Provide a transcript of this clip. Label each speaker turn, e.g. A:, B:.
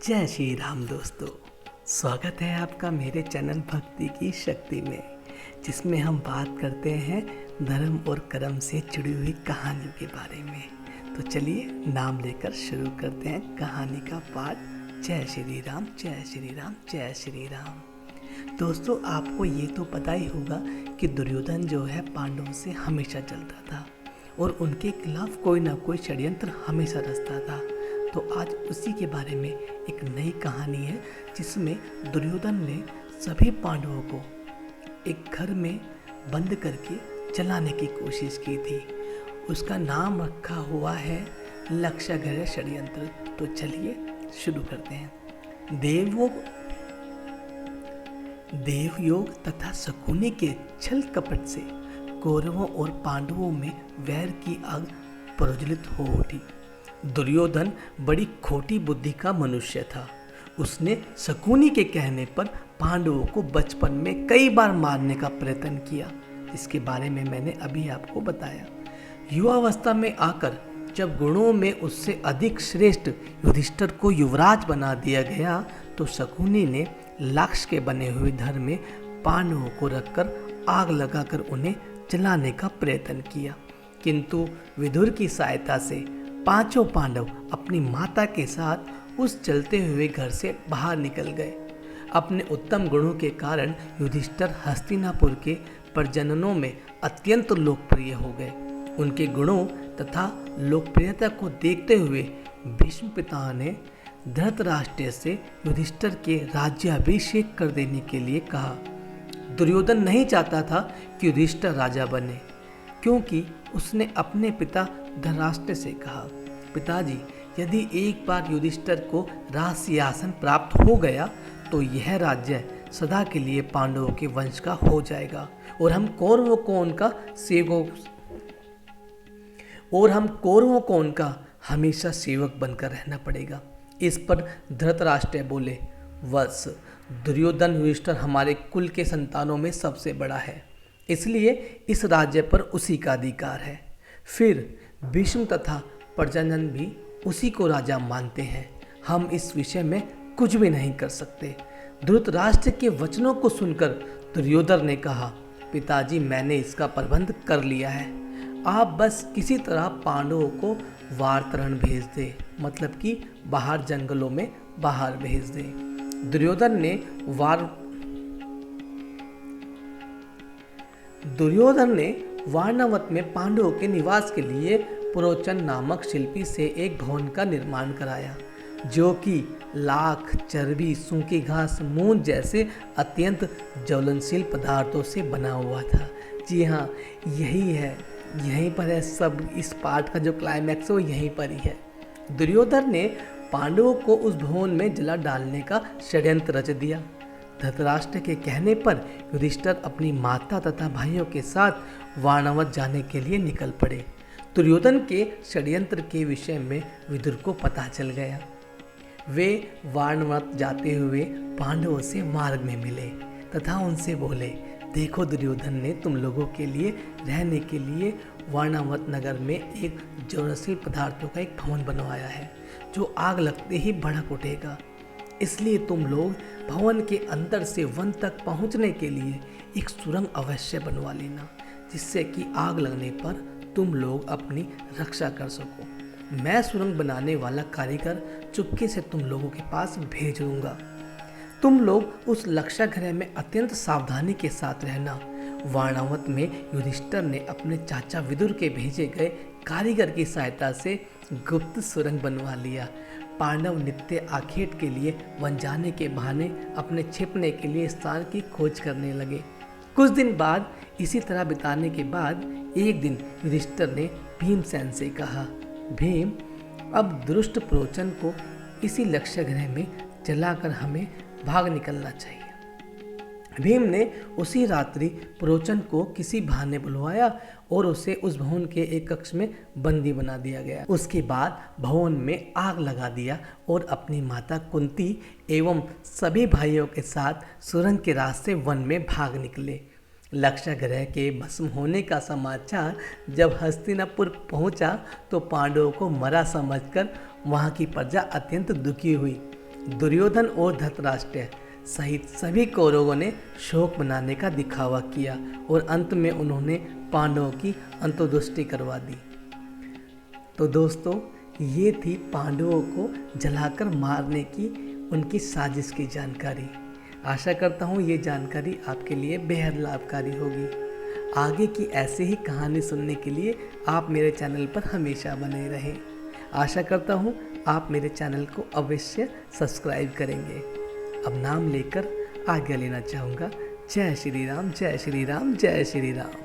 A: जय श्री राम दोस्तों। स्वागत है आपका मेरे चैनल भक्ति की शक्ति में, जिसमें हम बात करते हैं धर्म और कर्म से जुड़ी हुई कहानी के बारे में। तो चलिए नाम लेकर शुरू करते हैं कहानी का पाठ। जय श्री राम, जय श्री राम, जय श्री राम। दोस्तों, आपको ये तो पता ही होगा कि दुर्योधन जो है पांडवों से हमेशा चलता था और उनके खिलाफ कोई ना कोई षड्यंत्र हमेशा रचता था। तो आज उसी के बारे में एक नई कहानी है, जिसमें दुर्योधन ने सभी पांडवों को एक घर में बंद करके जलाने की कोशिश की थी। उसका नाम रखा हुआ है लक्षागृह षड्यंत्र। तो चलिए शुरू करते हैं। देवयोग तथा शकुनी के छल कपट से कौरवों और पांडवों में वैर की आग प्रज्वलित हो उठी। दुर्योधन बड़ी खोटी बुद्धि का मनुष्य था। उसने शकुनी के कहने पर पांडवों को बचपन में कई बार मारने का प्रयत्न किया, जिसके बारे में मैंने अभी आपको बताया। युवावस्था में आकर जब गुणों में उससे अधिक श्रेष्ठ युधिष्ठिर को युवराज बना दिया गया, तो शकुनी ने लाक्ष के बने हुए धर में पांडवों को रखकर आग लगाकर उन्हें जलाने का प्रयत्न किया। किंतु विदुर की सहायता से पांचों पांडव अपनी माता के साथ उस जलते हुए घर से बाहर निकल गए। अपने उत्तम गुणों के कारण युधिष्ठिर हस्तिनापुर के प्रजननों में अत्यंत लोकप्रिय हो गए। उनके गुणों तथा लोकप्रियता को देखते हुए भीष्म पिता ने धृतराष्ट्र से युधिष्ठिर के राज्याभिषेक कर देने के लिए कहा। दुर्योधन नहीं चाहता था कि युधिष्ठिर राजा बने, क्योंकि उसने अपने पिता धृतराष्ट्र से कहा, पिताजी, यदि एक बार युधिष्ठिर को राज सिंहासन प्राप्त हो गया तो यह राज्य सदा के लिए पांडवों के वंश का हो जाएगा और हम कौरवों को उनका हमेशा सेवक बनकर रहना पड़ेगा। इस पर धृतराष्ट्र बोले, वत्स, दुर्योधन युधिष्ठिर हमारे कुल के संतानों में सबसे बड़ा है, इसलिए इस राज्य पर उसी का अधिकार है। फिर भीष्म तथा प्रजनन भी उसी को राजा मानते हैं। हम इस विषय में कुछ भी नहीं कर सकते। धृतराष्ट्र के वचनों को सुनकर दुर्योधन ने कहा, पिताजी, मैंने इसका प्रबंध कर लिया है। आप बस किसी तरह पांडवों को वार्तरण भेज दे, मतलब कि बाहर जंगलों में बाहर भेज दे। दुर्योधन ने वारणावत में पांडवों के निवास के लिए पुरोचन नामक शिल्पी से एक भवन का निर्माण कराया, जो कि लाख, चर्बी, सूखी घास, मूंज जैसे अत्यंत ज्वलनशील पदार्थों से बना हुआ था। जी हाँ, यहीं पर है सब। इस पाठ का जो क्लाइमैक्स है वो यहीं पर ही है। दुर्योधन ने पांडवों को उस भवन में जला डालने का षड्यंत्र रच दिया। धृतराष्ट्र के कहने पर युधिष्ठिर अपनी माता तथा भाइयों के साथ वारणावत जाने के लिए निकल पड़े। दुर्योधन के षड्यंत्र के विषय में विदुर को पता चल गया। वे वारणावत जाते हुए पांडवों से मार्ग में मिले तथा उनसे बोले, देखो, दुर्योधन ने तुम लोगों के लिए रहने के लिए वारणावत नगर में एक ज्वलनशील पदार्थों का एक भवन बनवाया है, जो आग लगते ही भड़क उठेगा। इसलिए तुम लोग भवन के अंदर से वन तक पहुंचने के लिए एक सुरंग अवश्य बनवा लेना, जिससे कि आग लगने पर तुम लोग अपनी रक्षा कर सको। मैं सुरंग बनाने वाला कारीगर चुपके से तुम लोगों के पास भेज दूंगा। तुम लोग उस लक्षागृह में अत्यंत सावधानी के साथ रहना। वारणावत में युधिष्ठिर ने अपने चाचा विदुर के भेजे गए कारीगर की सहायता से गुप्त सुरंग बनवा लिया। पांडव नित्य आखेट के लिए वन जाने के बहाने अपने छिपने के लिए स्थान की खोज करने लगे। कुछ दिन बाद इसी तरह बिताने के बाद एक दिन युधिष्ठिर ने भीमसेन से कहा, भीम, अब दुष्ट पुरोचन को इसी लक्षागृह में जलाकर हमें भाग निकलना चाहिए। भीम ने उसी रात्रि पुरोचन को किसी बहाने बुलवाया और उसे उस भवन के एक कक्ष में बंदी बना दिया गया। उसके बाद भवन में आग लगा दिया और अपनी माता कुंती एवं सभी भाइयों के साथ सुरंग के रास्ते वन में भाग निकले। लक्षागृह के भस्म होने का समाचार जब हस्तिनापुर पहुंचा तो पांडवों को मरा समझकर वहाँ की प्रजा अत्यंत दुखी हुई। दुर्योधन और धृतराष्ट्र सहित सभी कौरवों ने शोक मनाने का दिखावा किया और अंत में उन्होंने पांडवों की अंतर्दृष्टि करवा दी। तो दोस्तों, ये थी पांडवों को जलाकर मारने की उनकी साजिश की जानकारी। आशा करता हूँ ये जानकारी आपके लिए बेहद लाभकारी होगी। आगे की ऐसे ही कहानी सुनने के लिए आप मेरे चैनल पर हमेशा बने रहें। आशा करता हूँ आप मेरे चैनल को अवश्य सब्सक्राइब करेंगे। अब नाम लेकर आज्ञा लेना चाहूँगा। जय श्री राम, जय श्री राम, जय श्री राम।